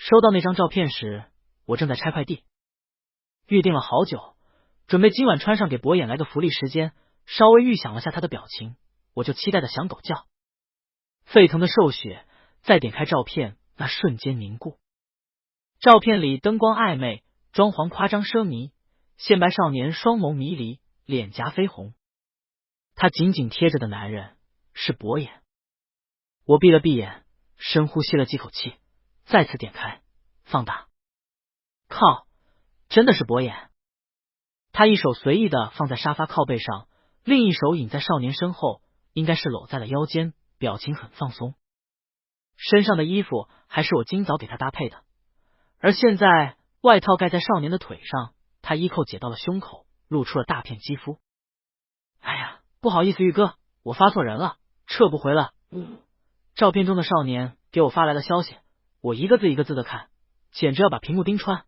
收到那张照片时，我正在拆快递，预定了好久，准备今晚穿上给博眼来个福利时间。稍微预想了下他的表情，我就期待的想狗叫。沸腾的兽血在点开照片那瞬间凝固。照片里灯光暧昧，装潢夸张奢靡，现白少年双眸迷离，脸颊绯红。他紧紧贴着的男人是博眼。我闭了闭眼，深呼吸了几口气，再次点开放大。靠，真的是博眼。他一手随意的放在沙发靠背上，另一手隐在少年身后，应该是搂在了腰间，表情很放松。身上的衣服还是我今早给他搭配的，而现在外套盖在少年的腿上，他衣扣解到了胸口，露出了大片肌肤。哎呀，不好意思玉哥，我发错人了，撤不回了。照片中的少年给我发来的消息，我一个字一个字的看，简直要把屏幕盯穿。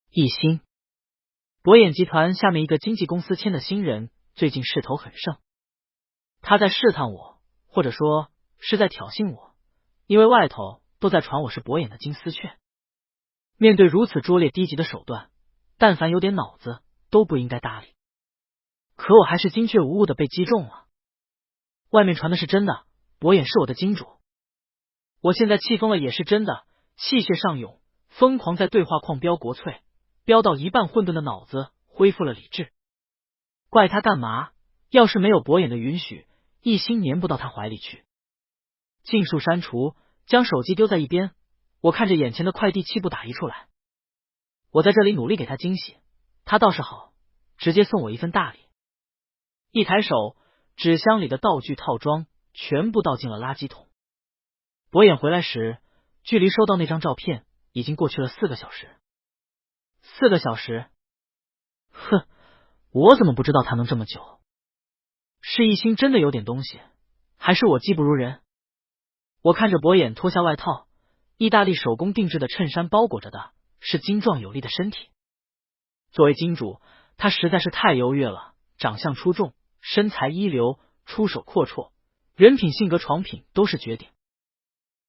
一心，博眼集团下面一个经纪公司签的新人，最近势头很盛。他在试探我，或者说是在挑衅我，因为外头都在传我是博眼的金丝雀。面对如此拙劣低级的手段，但凡有点脑子都不应该搭理。可我还是精确无误的被击中了。外面传的是真的，博眼是我的金主。我现在气疯了也是真的，气血上涌，疯狂在对话框飙国粹，飙到一半混沌的脑子恢复了理智。怪他干嘛？要是没有博眼的允许，一心粘不到他怀里去。尽数删除，将手机丢在一边。我看着眼前的快递，气不打一处来。我在这里努力给他惊喜，他倒是好，直接送我一份大礼。一抬手，纸箱里的道具套装全部倒进了垃圾桶。博眼回来时，距离收到那张照片已经过去了4个小时。4个小时？哼，我怎么不知道他能这么久？是一心真的有点东西，还是我技不如人？我看着博眼脱下外套，意大利手工定制的衬衫包裹着的是精壮有力的身体。作为金主，他实在是太优越了，长相出众，身材一流，出手阔绰，人品性格床品都是绝顶，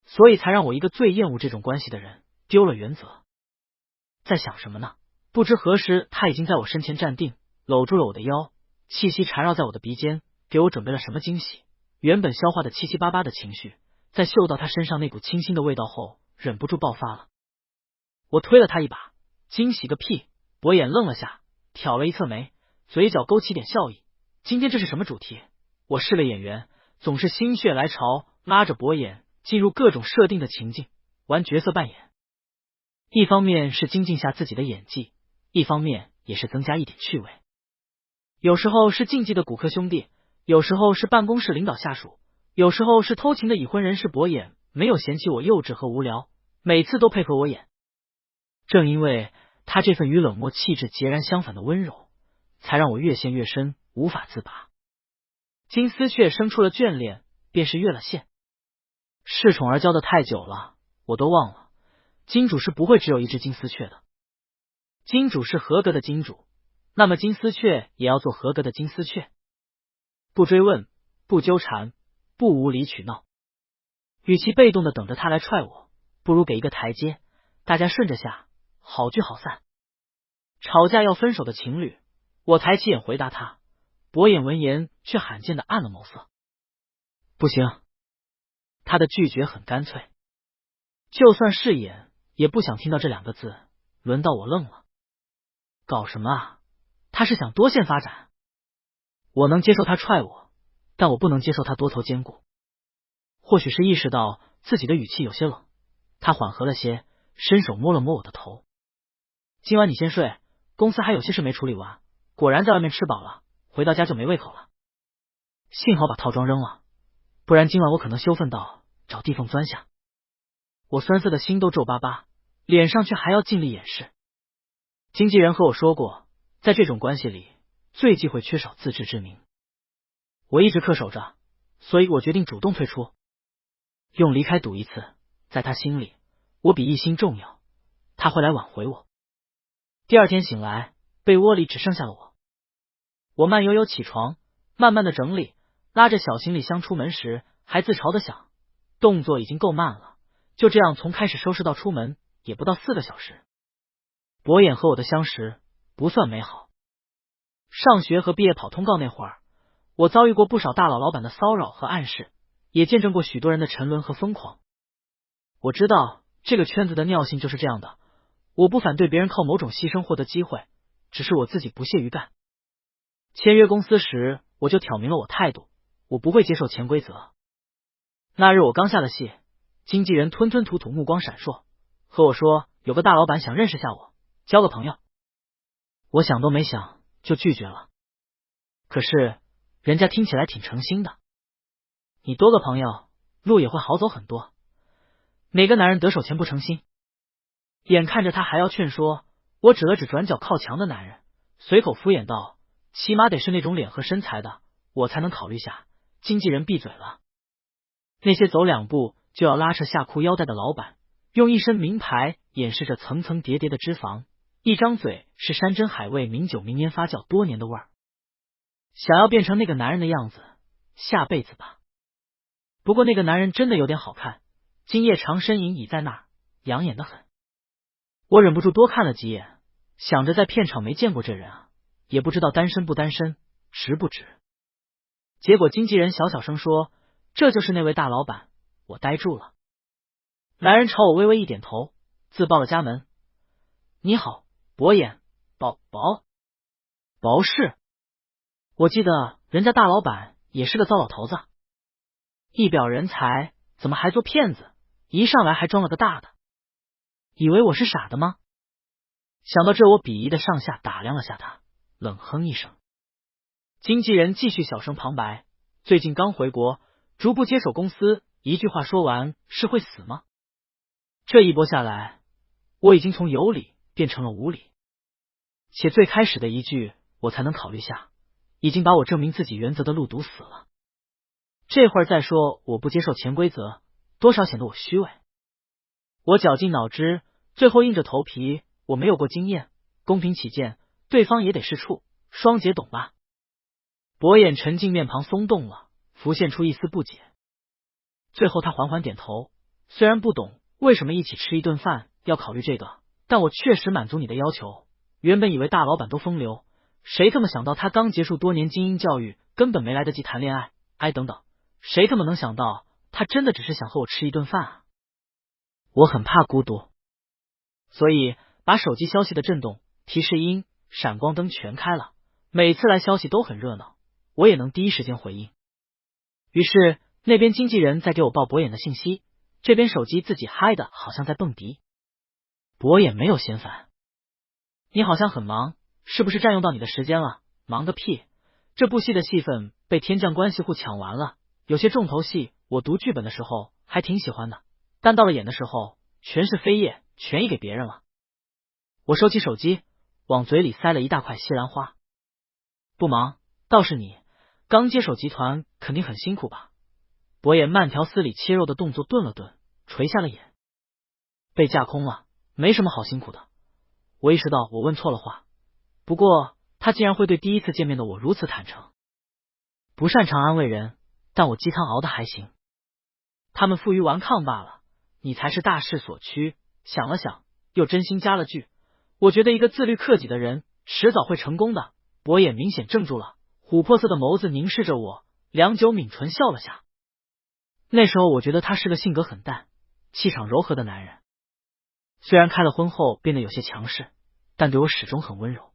所以才让我一个最厌恶这种关系的人丢了原则。在想什么呢？不知何时他已经在我身前站定，搂住了我的腰，气息缠绕在我的鼻尖，给我准备了什么惊喜。原本消化的七七八八的情绪，在嗅到他身上那股清新的味道后，忍不住爆发了。我推了他一把，惊喜个屁！博眼愣了下，挑了一侧眉，嘴角勾起点笑意。今天这是什么主题？我试了演员，总是心血来潮，拉着博眼进入各种设定的情境，玩角色扮演。一方面是精进下自己的演技，一方面也是增加一点趣味。有时候是竞技的骨科兄弟，有时候是办公室领导下属，有时候是偷情的已婚人士。博眼没有嫌弃我幼稚和无聊，每次都配合我演。正因为他这份与冷漠气质截然相反的温柔，才让我越陷越深，无法自拔。金丝雀生出了眷恋，便是越了线。恃宠而骄的太久了，我都忘了金主是不会只有一只金丝雀的。金主是合格的金主，那么金丝雀也要做合格的金丝雀。不追问，不纠缠，不无理取闹。与其被动的等着他来踹我，不如给一个台阶，大家顺着下，好聚好散。吵架要分手的情侣，我抬起眼回答他，博眼闻言却罕见的暗了眸色。不行。他的拒绝很干脆，就算是演也不想听到这2个字。轮到我愣了，搞什么啊？他是想多线发展？我能接受他踹我，但我不能接受他多头兼顾。或许是意识到自己的语气有些冷，他缓和了些，伸手摸了摸我的头。今晚你先睡，公司还有些事没处理完。果然在外面吃饱了，回到家就没胃口了。幸好把套装扔了，不然今晚我可能羞愤到找地缝钻下。我酸涩的心都皱巴巴，脸上却还要尽力掩饰。经纪人和我说过，在这种关系里，最忌讳缺少自知之明。我一直恪守着，所以我决定主动退出，用离开赌一次。在他心里，我比一心重要，他会来挽回我。第二天醒来，被窝里只剩下了我。我慢悠悠起床，慢慢的整理，拉着小行李箱出门时，还自嘲的想，动作已经够慢了，就这样从开始收拾到出门，也不到4个小时。博眼和我的相识不算美好。上学和毕业跑通告那会儿，我遭遇过不少大佬老板的骚扰和暗示，也见证过许多人的沉沦和疯狂。我知道这个圈子的尿性就是这样的，我不反对别人靠某种牺牲获得机会，只是我自己不屑于干。签约公司时，我就挑明了我态度，我不会接受潜规则。那日我刚下了戏，经纪人吞吞吐吐，目光闪烁，和我说有个大老板想认识下我，交个朋友。我想都没想就拒绝了。可是人家听起来挺诚心的，你多个朋友，路也会好走很多。哪个男人得手前不诚心？眼看着他还要劝说，我指了指转角靠墙的男人，随口敷衍道：起码得是那种脸和身材的，我才能考虑下。经纪人闭嘴了。那些走2步就要拉扯下裤腰带的老板，用一身名牌掩饰着层层叠叠的脂肪，一张嘴是山珍海味、名酒名烟发酵多年的味儿。想要变成那个男人的样子，下辈子吧。不过那个男人真的有点好看，今夜长身影倚在那儿，养眼的很。我忍不住多看了几眼，想着在片场没见过这人啊，也不知道单身不单身，值不值。结果经纪人小小声说，这就是那位大老板。我呆住了。男人朝我微微一点头，自报了家门。你好，博眼，薄氏。我记得人家大老板也是个糟老头子，一表人才，怎么还做骗子？一上来还装了个大的，以为我是傻的吗？想到这，我鄙夷的上下打量了下他，冷哼一声。经纪人继续小声旁白，最近刚回国，逐步接手公司，一句话说完是会死吗？这一波下来，我已经从有理变成了无理，且最开始的一句我才能考虑下，已经把我证明自己原则的路堵死了。这会儿再说我不接受潜规则，多少显得我虚伪。我绞尽脑汁，最后硬着头皮，我没有过经验，公平起见，对方也得是处，双姐懂吧？博眼沉静，面庞松动了，浮现出一丝不解。最后他缓缓点头，虽然不懂为什么一起吃一顿饭要考虑这个，但我确实满足你的要求。原本以为大老板都风流，谁他妈想到他刚结束多年精英教育，根本没来得及谈恋爱。等等，谁他妈能想到他真的只是想和我吃一顿饭啊？我很怕孤独，所以把手机消息的震动、提示音、闪光灯全开了，每次来消息都很热闹，我也能第一时间回应。于是那边经纪人在给我报博眼的信息，这边手机自己嗨的好像在蹦迪。博眼没有嫌烦，你好像很忙，是不是占用到你的时间了？忙个屁！这部戏的戏份被天降关系户抢完了，有些重头戏我读剧本的时候还挺喜欢的，但到了演的时候全是飞页，全移给别人了。我收起手机，往嘴里塞了一大块西兰花。不忙，倒是你刚接手集团肯定很辛苦吧？博眼慢条斯理切肉的动作顿了顿，垂下了眼。被架空了，没什么好辛苦的。我意识到我问错了话，不过他竟然会对第一次见面的我如此坦诚。不擅长安慰人，但我鸡汤熬得还行。他们负隅顽抗罢了，你才是大势所趋。想了想，又真心加了句，我觉得一个自律克己的人迟早会成功的。博眼明显怔住了，琥珀色的眸子凝视着我，良久抿唇笑了下。那时候我觉得他是个性格很淡、气场柔和的男人，虽然开了婚后变得有些强势，但对我始终很温柔。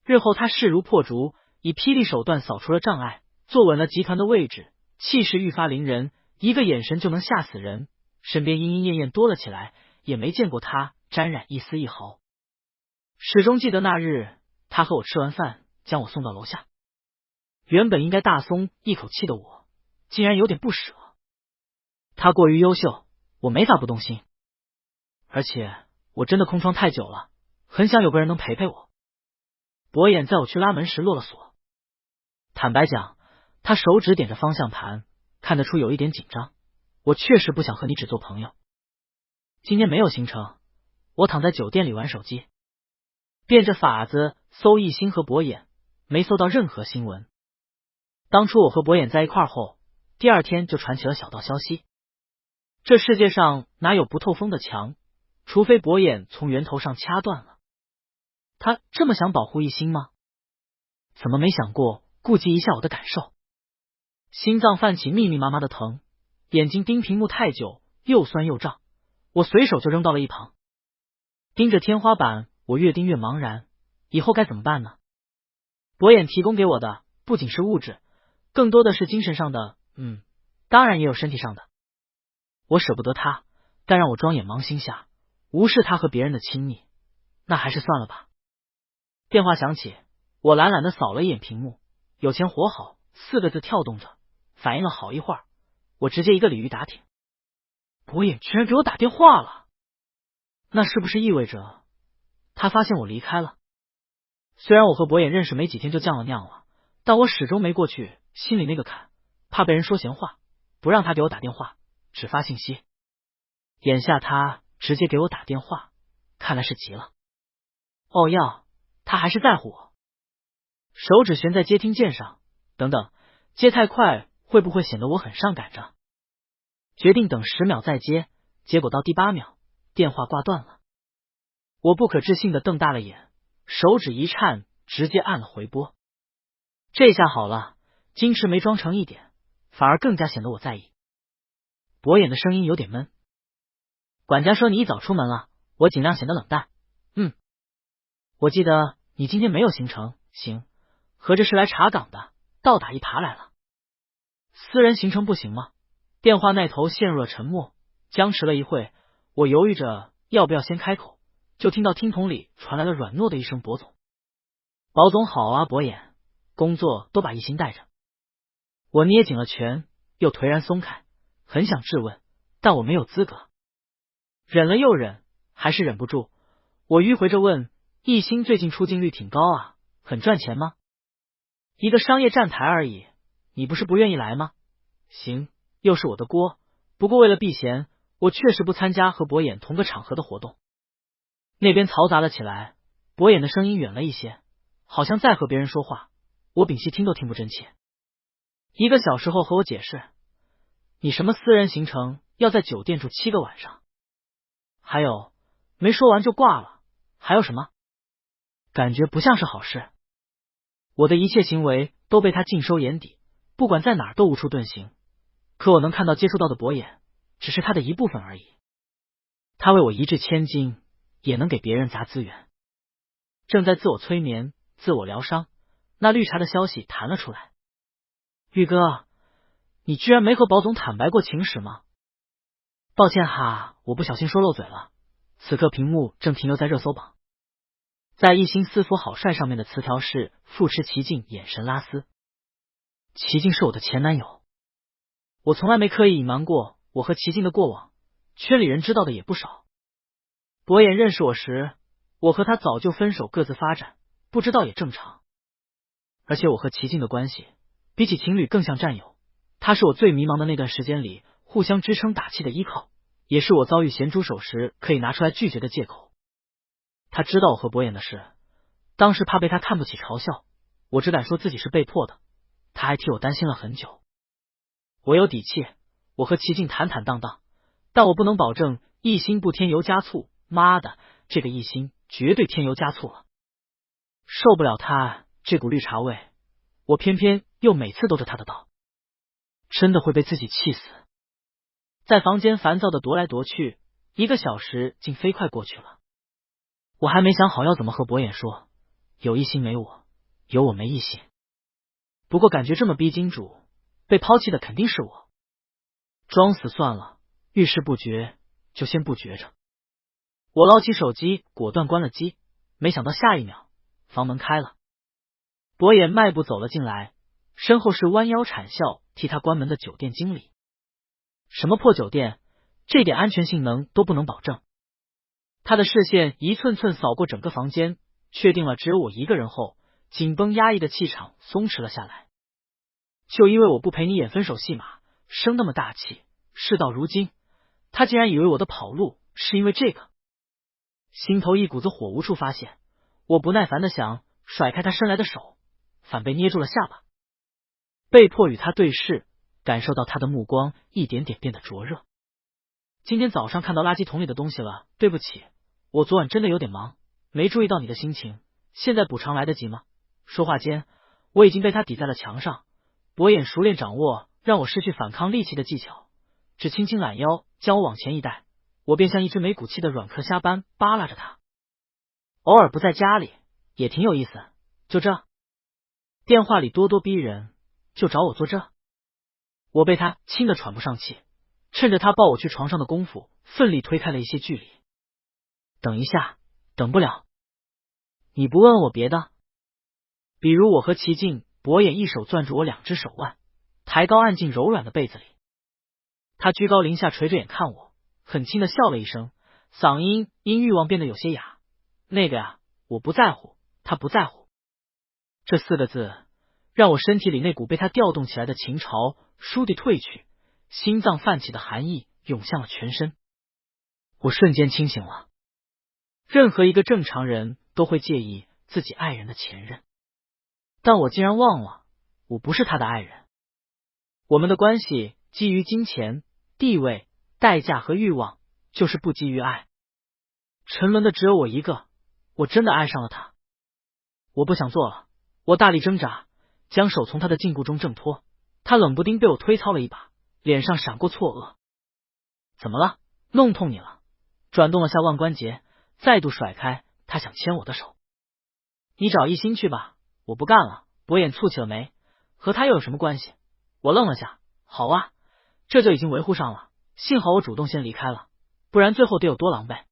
日后他势如破竹，以霹雳手段扫除了障碍，坐稳了集团的位置，气势愈发凌人，一个眼神就能吓死人。身边莺莺燕燕多了起来，也没见过他沾染一丝一毫。始终记得那日，他和我吃完饭，将我送到楼下。原本应该大松一口气的我，竟然有点不舍。他过于优秀，我没法不动心。而且我真的空窗太久了，很想有个人能陪陪我。博眼在我去拉门时落了锁。坦白讲，他手指点着方向盘，看得出有一点紧张。我确实不想和你只做朋友。今天没有行程，我躺在酒店里玩手机，变着法子搜艺兴和博眼，没搜到任何新闻。当初我和博眼在一块后，第二天就传起了小道消息。这世界上哪有不透风的墙？除非博眼从源头上掐断了。他这么想保护一心吗？怎么没想过顾及一下我的感受？心脏泛起密密麻麻的疼，眼睛盯屏幕太久，又酸又胀，我随手就扔到了一旁。盯着天花板，我越盯越茫然，以后该怎么办呢？博眼提供给我的不仅是物质，更多的是精神上的，当然也有身体上的。我舍不得他，但让我装眼盲心下，无视他和别人的亲密，那还是算了吧。电话响起，我懒懒的扫了一眼屏幕，有钱活好4个字跳动着，反应了好一会儿，我直接一个鲤鱼打挺。博眼居然给我打电话了，那是不是意味着他发现我离开了？虽然我和博眼认识没几天就降了酿了，但我始终没过去心里那个坎，怕被人说闲话，不让他给我打电话，只发信息。眼下他直接给我打电话，看来是急了。哦要，他还是在乎我。手指悬在接听键上，等等，接太快会不会显得我很上赶着？决定等10秒再接，结果到第8秒，电话挂断了。我不可置信的瞪大了眼，手指一颤，直接按了回拨。这下好了，矜持没装成一点，反而更加显得我在意。博眼的声音有点闷。管家说你一早出门了，我尽量显得冷淡。我记得你今天没有行程，行，合着是来查岗的，倒打一耙来了。私人行程不行吗？电话那头陷入了沉默，僵持了一会，我犹豫着要不要先开口，就听到听筒里传来了软糯的一声博总。保总好啊，博眼，工作都把一心带着。我捏紧了拳，又颓然松开，很想质问，但我没有资格。忍了又忍，还是忍不住，我迂回着问，一心最近出镜率挺高啊，很赚钱吗？一个商业站台而已，你不是不愿意来吗？行，又是我的锅，不过为了避嫌，我确实不参加和博眼同个场合的活动。那边嘈杂了起来，博眼的声音远了一些，好像在和别人说话，我屏息听都听不真切。1个小时后和我解释，你什么私人行程要在酒店住7个晚上？还有，没说完就挂了，还有什么？感觉不像是好事。我的一切行为都被他尽收眼底，不管在哪儿都无处遁形。可我能看到接触到的博眼，只是他的一部分而已。他为我一掷千金，也能给别人砸资源。正在自我催眠、自我疗伤，那绿茶的消息弹了出来。玉哥，你居然没和保总坦白过情史吗？抱歉哈，我不小心说漏嘴了。此刻屏幕正停留在热搜榜，在一心私服好帅上面的词条是父痴齐静眼神拉丝。齐静是我的前男友，我从来没刻意隐瞒过我和齐静的过往，圈里人知道的也不少。博眼认识我时，我和他早就分手各自发展，不知道也正常。而且我和齐静的关系比起情侣更像战友，他是我最迷茫的那段时间里互相支撑打气的依靠，也是我遭遇咸猪手时可以拿出来拒绝的借口。他知道我和博眼的事，当时怕被他看不起嘲笑，我只敢说自己是被迫的，他还替我担心了很久。我有底气，我和齐静坦坦荡荡，但我不能保证一心不添油加醋，妈的，这个一心绝对添油加醋了。受不了他这股绿茶味，我偏偏又每次都着他的道，真的会被自己气死。在房间烦躁的踱来踱去，1个小时竟飞快过去了。我还没想好要怎么和博眼说，有一心没我，有我没一心。不过感觉这么逼金主，被抛弃的肯定是我。装死算了，遇事不决就先不决着。我捞起手机，果断关了机，没想到下一秒，房门开了。博眼迈步走了进来，身后是弯腰谄笑替他关门的酒店经理。什么破酒店，这点安全性能都不能保证。他的视线一寸寸扫过整个房间，确定了只有我一个人后，紧绷压抑的气场松弛了下来。就因为我不陪你演分手戏码，生那么大气，事到如今，他竟然以为我的跑路是因为这个。心头一股子火无处发泄，我不耐烦的想甩开他伸来的手，反被捏住了下巴。被迫与他对视，感受到他的目光一点点变得灼热。今天早上看到垃圾桶里的东西了，对不起，我昨晚真的有点忙，没注意到你的心情，现在补偿来得及吗？说话间，我已经被他抵在了墙上，博眼熟练掌握让我失去反抗力气的技巧，只轻轻揽腰将我往前一带，我便像一只没骨气的软壳虾般扒拉着他。偶尔不在家里也挺有意思，就这电话里咄咄逼人，就找我做这。我被他亲得喘不上气，趁着他抱我去床上的功夫，奋力推开了一些距离。等一下，等不了。你不问问我别的？比如我和齐静，博眼一手攥住我两只手腕，抬高按进柔软的被子里。他居高临下垂着眼看我，很轻的笑了一声，嗓音因欲望变得有些哑。那个呀，我不在乎，他不在乎。这四个字让我身体里那股被他调动起来的情潮倏地退去，心脏泛起的寒意涌向了全身。我瞬间清醒了。任何一个正常人都会介意自己爱人的前任，但我竟然忘了，我不是他的爱人。我们的关系基于金钱、地位、代价和欲望，就是不基于爱。沉沦的只有我一个，我真的爱上了他。我不想做了，我大力挣扎，将手从他的禁锢中挣脱。他冷不丁被我推操了一把，脸上闪过错愕。怎么了？弄痛你了？转动了下腕关节，再度甩开他想牵我的手。你找一心去吧，我不干了。博眼蹙起了眉，和他又有什么关系？我愣了下，好啊，这就已经维护上了，幸好我主动先离开了，不然最后得有多狼狈。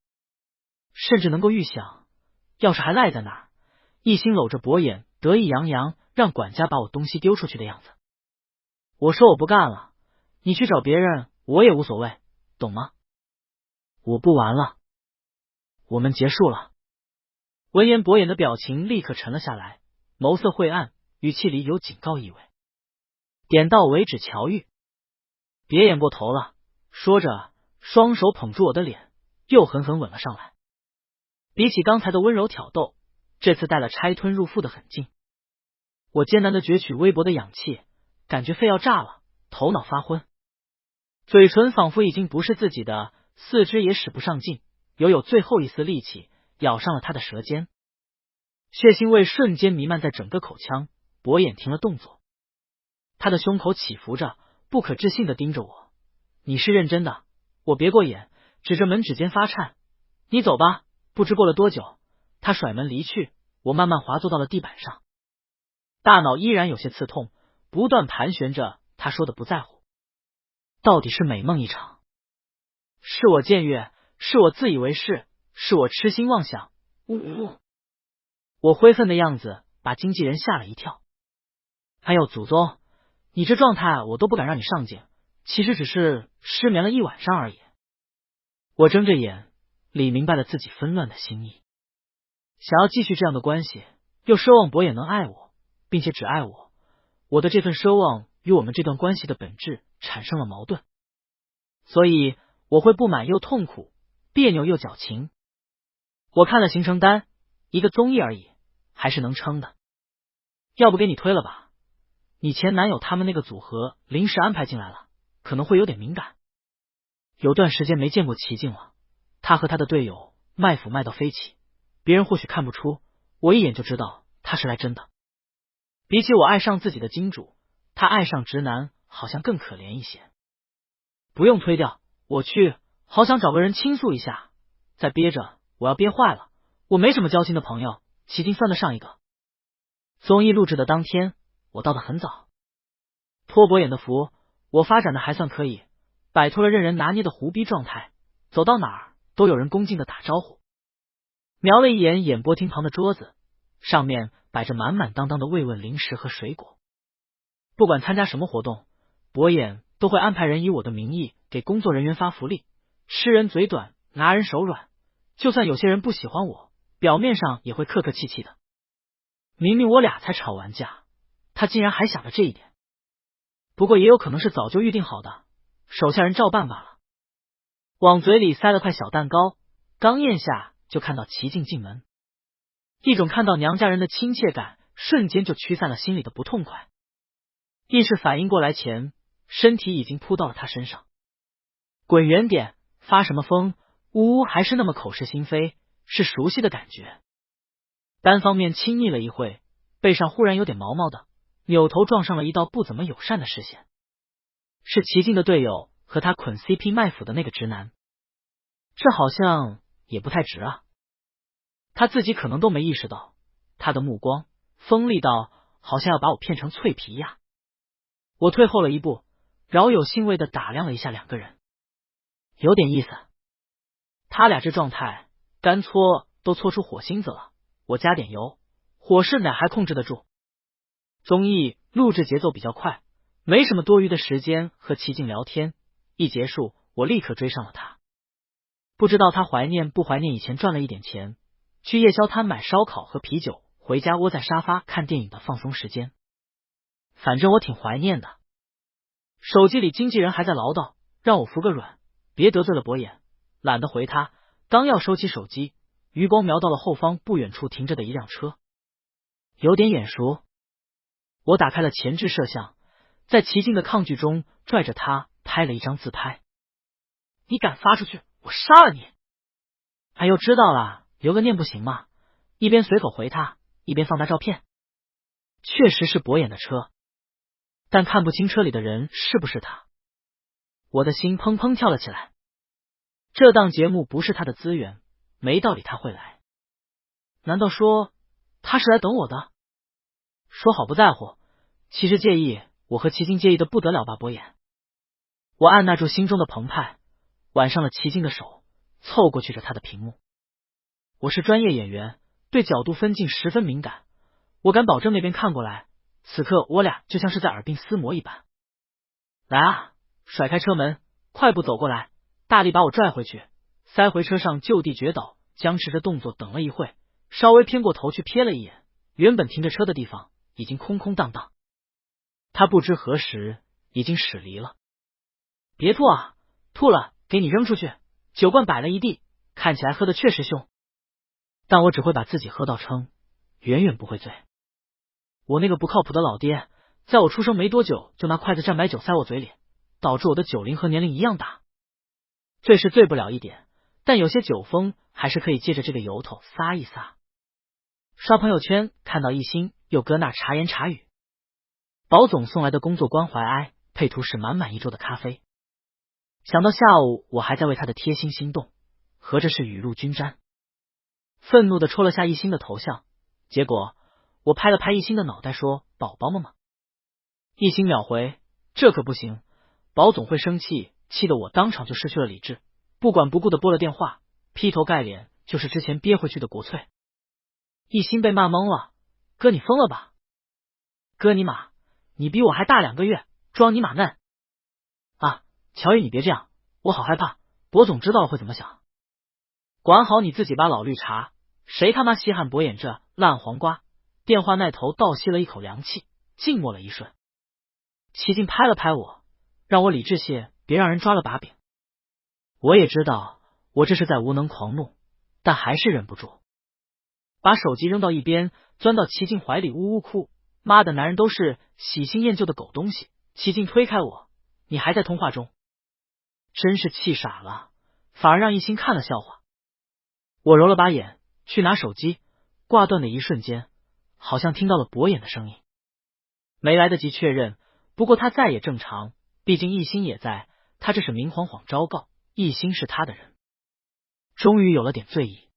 甚至能够预想，要是还赖在那儿，一心搂着博眼，得意洋洋让管家把我东西丢出去的样子。我说我不干了，你去找别人，我也无所谓，懂吗？我不玩了，我们结束了。闻言，博眼的表情立刻沉了下来，眸色晦暗，语气里有警告意味。点到为止，乔玉，别演过头了。说着，双手捧住我的脸，又狠狠吻了上来。比起刚才的温柔挑逗，这次带了拆吞入腹的狠劲。我艰难的攫取微薄的氧气，感觉肺要炸了，头脑发昏，嘴唇仿佛已经不是自己的，四肢也使不上劲，有最后一丝力气咬上了他的舌尖。血腥味瞬间弥漫在整个口腔，博眼停了动作，他的胸口起伏着，不可置信的盯着我。你是认真的？我别过眼，指着门指尖发颤。你走吧。不知过了多久，他甩门离去，我慢慢滑坐到了地板上，大脑依然有些刺痛，不断盘旋着他说的不在乎。到底是美梦一场，是我僭越，是我自以为是，是我痴心妄想。我灰愤的样子把经纪人吓了一跳。哎呦，祖宗，你这状态我都不敢让你上镜，其实只是失眠了一晚上而已。我睁着眼，理明白了自己纷乱的心意。想要继续这样的关系，又奢望博眼能爱我，并且只爱我，我的这份奢望与我们这段关系的本质产生了矛盾，所以我会不满又痛苦，别扭又矫情。我看了行程单，一个综艺而已，还是能撑的。要不给你推了吧，你前男友他们那个组合临时安排进来了，可能会有点敏感。有段时间没见过齐静了，他和他的队友卖腐卖到飞起，别人或许看不出，我一眼就知道他是来真的。比起我爱上自己的金主，他爱上直男好像更可怜一些。不用推掉，我去，好想找个人倾诉一下，再憋着我要憋坏了。我没什么交心的朋友，齐静算得上一个。综艺录制的当天，我到得很早。托博眼的福，我发展的还算可以，摆脱了任人拿捏的胡逼状态，走到哪儿都有人恭敬的打招呼。瞄了一眼演播厅旁的桌子，上面摆着满满当当的慰问零食和水果。不管参加什么活动，博眼都会安排人以我的名义给工作人员发福利，吃人嘴短，拿人手软。就算有些人不喜欢我，表面上也会客客气气的。明明我俩才吵完架，他竟然还想着这一点。不过也有可能是早就预定好的，手下人照办罢了。往嘴里塞了块小蛋糕，刚咽下就看到齐静进门，一种看到娘家人的亲切感瞬间就驱散了心里的不痛快。意识反应过来前，身体已经扑到了他身上。滚远点，发什么疯，呜呜还是那么口是心非，是熟悉的感觉。单方面亲昵了一会，背上忽然有点毛毛的，扭头撞上了一道不怎么友善的视线，是齐静的队友和他捆 CP 卖腐的那个直男。这好像也不太直啊，他自己可能都没意识到，他的目光锋利到好像要把我骗成脆皮呀。我退后了一步，饶有兴味的打量了一下两个人，有点意思。他俩这状态，干搓都搓出火星子了，我加点油，火势哪还控制得住？综艺录制节奏比较快，没什么多余的时间和齐静聊天。一结束，我立刻追上了他。不知道他怀念不怀念以前赚了一点钱，去夜宵摊买烧烤和啤酒，回家窝在沙发看电影的放松时间。反正我挺怀念的。手机里经纪人还在唠叨，让我服个软，别得罪了博眼。懒得回他，刚要收起手机，余光瞄到了后方不远处停着的一辆车，有点眼熟。我打开了前置摄像，在齐静的抗拒中拽着他拍了一张自拍。你敢发出去，我杀了你！哎呦，知道了，留个念不行吗？一边随口回他，一边放大照片。确实是博眼的车，但看不清车里的人是不是他。我的心砰砰跳了起来。这档节目不是他的资源，没道理他会来。难道说他是来等我的？说好不在乎，其实介意，我和齐静介意的不得了吧？博眼，我按捺住心中的澎湃，挽上了齐静的手，凑过去着他的屏幕。我是专业演员，对角度分镜十分敏感，我敢保证那边看过来，此刻我俩就像是在耳鬓厮磨一般。来啊，甩开车门，快步走过来，大力把我拽回去，塞回车上就地掘倒，僵持着动作等了一会，稍微偏过头去瞥了一眼，原本停着车的地方已经空空荡荡，他不知何时已经驶离了。别吐啊，吐了给你扔出去。酒罐摆了一地，看起来喝的确实凶，但我只会把自己喝到撑，远远不会醉。我那个不靠谱的老爹，在我出生没多久就拿筷子蘸白酒塞我嘴里，导致我的酒龄和年龄一样大。醉是醉不了一点，但有些酒疯还是可以借着这个由头撒一撒。刷朋友圈看到一星又搁那茶言茶语，保总送来的工作关怀哀，配图是满满一桌的咖啡。想到下午我还在为他的贴心心动，合着是雨露均沾。愤怒的戳了下一星的头像，结果我拍了拍一星的脑袋说：“宝宝妈妈。”一星秒回：“这可不行，保总会生气。”气得我当场就失去了理智，不管不顾的拨了电话，劈头盖脸就是之前憋回去的国粹。一星被骂懵了：“哥你疯了吧？哥你妈，你比我还大2个月，装你妈嫩啊！乔宇你别这样，我好害怕，博总知道了会怎么想？管好你自己吧，老绿茶，谁他妈稀罕博眼这烂黄瓜？”电话那头倒吸了一口凉气，静默了一瞬。齐静拍了拍我，让我理智些，别让人抓了把柄。我也知道我这是在无能狂怒，但还是忍不住把手机扔到一边，钻到齐静怀里呜呜哭。妈的，男人都是喜新厌旧的狗东西。齐静推开我：“你还在通话中？”真是气傻了，反而让一心看了笑话。我揉了把眼去拿手机，挂断的一瞬间好像听到了博眼的声音，没来得及确认，不过他在也正常，毕竟一心也在，他这是明晃晃昭告一心是他的人。终于有了点醉意，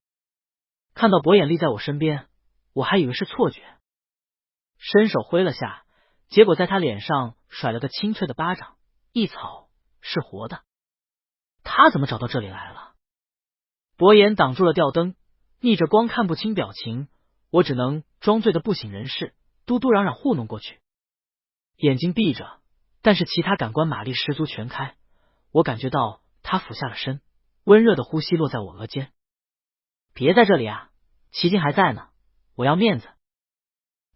看到博眼立在我身边，我还以为是错觉，伸手挥了下，结果在他脸上甩了个清脆的巴掌。一草是活的，他怎么找到这里来了？博眼挡住了吊灯，逆着光看不清表情，我只能装醉的不省人事，嘟嘟嚷嚷糊弄过去。眼睛闭着，但是其他感官马力十足全开，我感觉到他俯下了身，温热的呼吸落在我额间。别在这里啊，齐静还在呢，我要面子。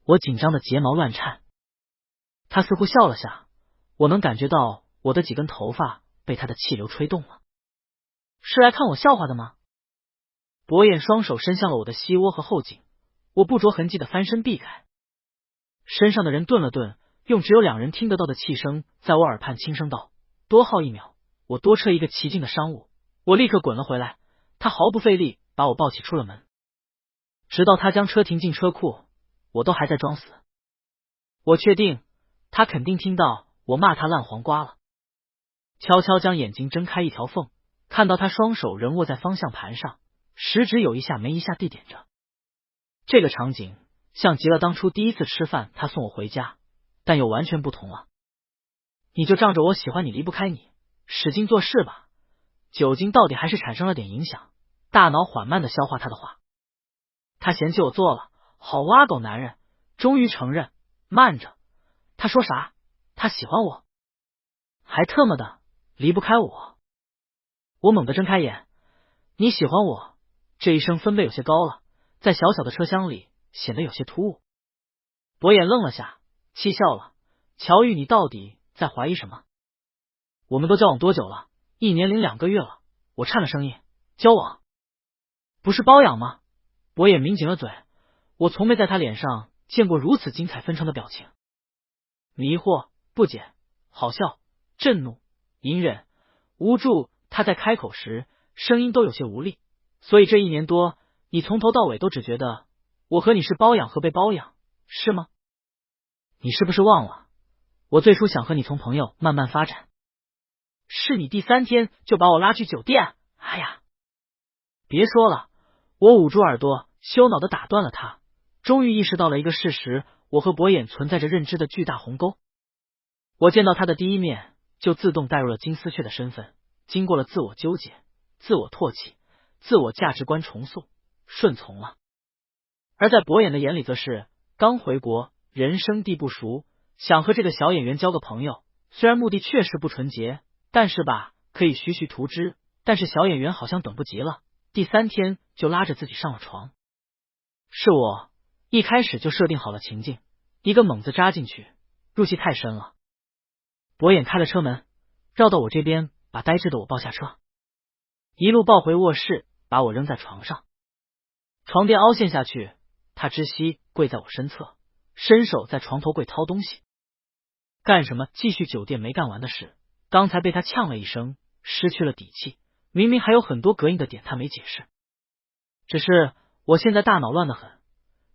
我紧张的睫毛乱颤，他似乎笑了下，我能感觉到我的几根头发被他的气流吹动了。是来看我笑话的吗？博眼双手伸向了我的膝窝和后颈，我不着痕迹的翻身避开。身上的人顿了顿，用只有2人听得到的气声在我耳畔轻声道：“多耗1秒，我多撤一个齐静的商务，我立刻滚了回来，他毫不费力把我抱起出了门。直到他将车停进车库，我都还在装死。我确定他肯定听到我骂他烂黄瓜了，悄悄将眼睛睁开一条缝，看到他双手仍握在方向盘上，食指有一下没一下地点着。这个场景像极了当初第一次吃饭他送我回家，但又完全不同了。你就仗着我喜欢你离不开你，使劲做事吧。酒精到底还是产生了点影响，大脑缓慢的消化他的话。他嫌弃我做了，好挖狗男人，终于承认。慢着，他说啥？他喜欢我，还特么的离不开我。我猛地睁开眼，你喜欢我？这一声分贝有些高了，在小小的车厢里显得有些突兀。博眼愣了下，气笑了。乔玉，你到底在怀疑什么？我们都交往多久了？1年0.2个月了。我颤了声音，交往不是包养吗？博眼抿紧了嘴，我从没在他脸上见过如此精彩纷呈的表情。迷惑、不解、好笑、震怒、隐忍、无助，他在开口时声音都有些无力。所以这1年多，你从头到尾都只觉得我和你是包养和被包养，是吗？你是不是忘了，我最初想和你从朋友慢慢发展？是你第3天就把我拉去酒店。哎呀，别说了，我捂住耳朵，羞恼的打断了他。终于意识到了一个事实，我和博眼存在着认知的巨大鸿沟。我见到他的第一面，就自动带入了金丝雀的身份，经过了自我纠结、自我唾弃、自我价值观重塑，顺从了。而在博眼的眼里，则是刚回国，人生地不熟，想和这个小演员交个朋友，虽然目的确实不纯洁，但是吧，可以徐徐图之。但是小演员好像等不及了，第3天就拉着自己上了床。是我一开始就设定好了情境，一个猛子扎进去，入戏太深了。博眼开了车门，绕到我这边，把呆滞的我抱下车，一路抱回卧室，把我扔在床上。床垫凹陷下去，他窒息跪在我身侧，伸手在床头柜掏东西。干什么？继续酒店没干完的事。刚才被他呛了一声，失去了底气。明明还有很多膈应的点，他没解释。只是我现在大脑乱得很，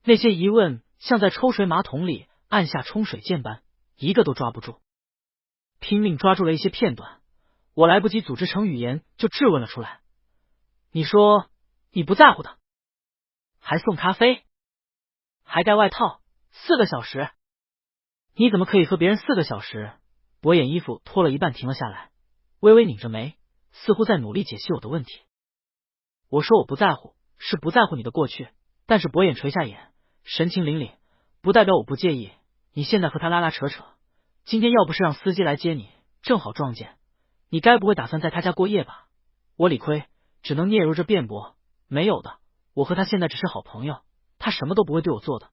那些疑问像在抽水马桶里按下冲水键般，一个都抓不住。拼命抓住了一些片段，我来不及组织成语言，就质问了出来。你说你不在乎的，还送咖啡，还盖外套，4个小时，你怎么可以和别人4个小时？博眼衣服脱了一半停了下来，微微拧着眉，似乎在努力解析我的问题。我说我不在乎，是不在乎你的过去。但是博眼垂下眼，神情凛凛，不代表我不介意。你现在和他拉拉扯扯，今天要不是让司机来接你，正好撞见，你该不会打算在他家过夜吧？我理亏，只能嗫嚅着辩驳，没有的，我和他现在只是好朋友，他什么都不会对我做的，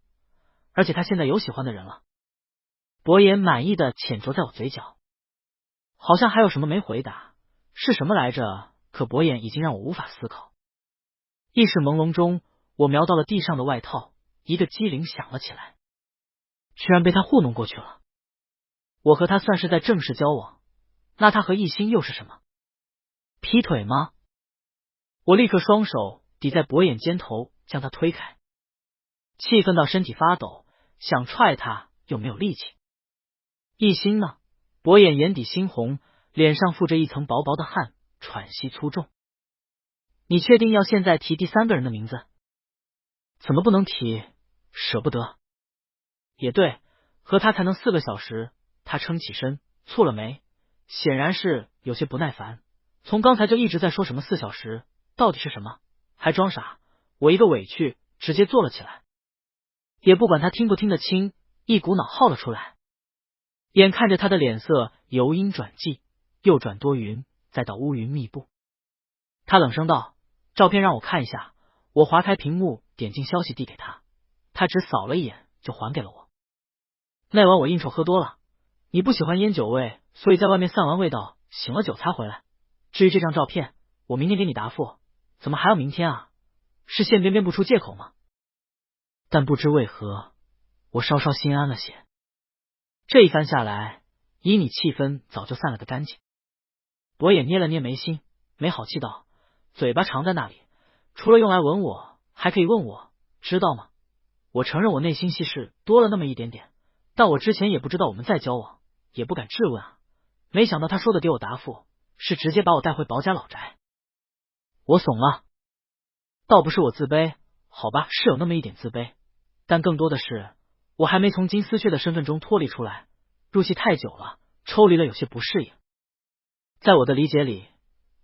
而且他现在有喜欢的人了。博眼满意的浅啄在我嘴角，好像还有什么没回答，是什么来着？可博眼已经让我无法思考。意识朦胧中，我瞄到了地上的外套，一个机灵响了起来，居然被他糊弄过去了。我和他算是在正式交往，那他和艺兴又是什么？劈腿吗？我立刻双手抵在博眼肩头，将他推开，气愤到身体发抖，想踹他又没有力气。艺兴呢？博眼眼底猩红，脸上附着一层薄薄的汗，喘息粗重。你确定要现在提第3个人的名字？怎么不能提？舍不得。也对，和他才能4个小时。他撑起身，蹙了眉，显然是有些不耐烦。从刚才就一直在说什么4小时，到底是什么？还装傻。我一个委屈，直接坐了起来，也不管他听不听得清，一股脑耗了出来。眼看着他的脸色由阴转霁，又转多云，再到乌云密布。他冷声道：照片让我看一下。我划开屏幕，点进消息递给他，他只扫了一眼就还给了我。那晚我应酬喝多了，你不喜欢烟酒味，所以在外面散完味道，醒了酒才回来。至于这张照片，我明天给你答复。怎么还要明天啊？是现编编不出借口吗？但不知为何，我稍稍心安了些。这一番下来，旖旎气氛早就散了个干净。博眼捏了捏眉心，没好气道：嘴巴长在那里，除了用来吻我，还可以问我，知道吗？我承认我内心戏事多了那么一点点，但我之前也不知道我们在交往，也不敢质问啊。没想到他说的给我答复是直接把我带回薄家老宅。我怂了，倒不是我自卑，好吧，是有那么一点自卑，但更多的是我还没从金丝雀的身份中脱离出来，入戏太久了，抽离了有些不适应。在我的理解里，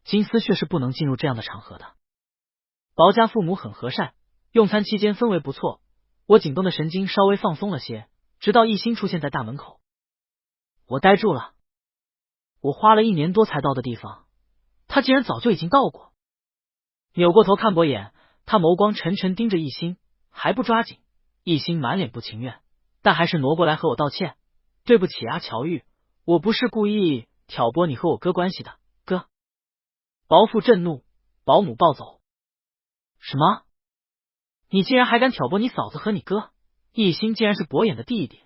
金丝雀是不能进入这样的场合的。薄家父母很和善，用餐期间氛围不错，我紧绷的神经稍微放松了些，直到一心出现在大门口。我呆住了，我花了1年多才到的地方，他竟然早就已经到过。扭过头看博眼，他眸光沉沉盯着一心，还不抓紧。一心满脸不情愿，但还是挪过来和我道歉，对不起啊，乔玉，我不是故意挑拨你和我哥关系的，哥。薄父震怒，保姆暴走。什么？你竟然还敢挑拨你嫂子和你哥？一心竟然是博眼的弟弟，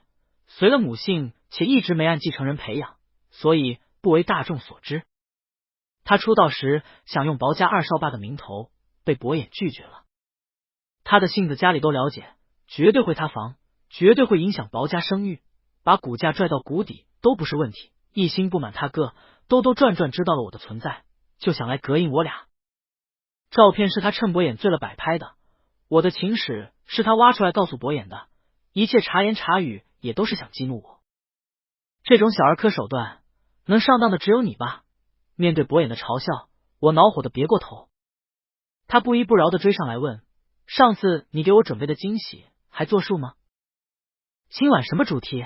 随了母姓，且一直没按继承人培养，所以不为大众所知。他出道时想用薄家二少爸的名头，被博眼拒绝了。他的性子家里都了解，绝对会塌房，绝对会影响薄家声誉，把股价拽到谷底都不是问题。一心不满他哥兜兜转转知道了我的存在，就想来膈应我俩。照片是他趁博眼醉了摆拍的，我的情史是他挖出来告诉博眼的，一切茶言茶语也都是想激怒我。这种小儿科手段能上当的只有你吧？面对博眼的嘲笑，我恼火的别过头。他不依不饶的追上来问，上次你给我准备的惊喜还作数吗？今晚什么主题？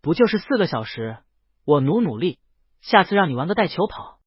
不就是4个小时？我努力，下次让你玩个带球跑。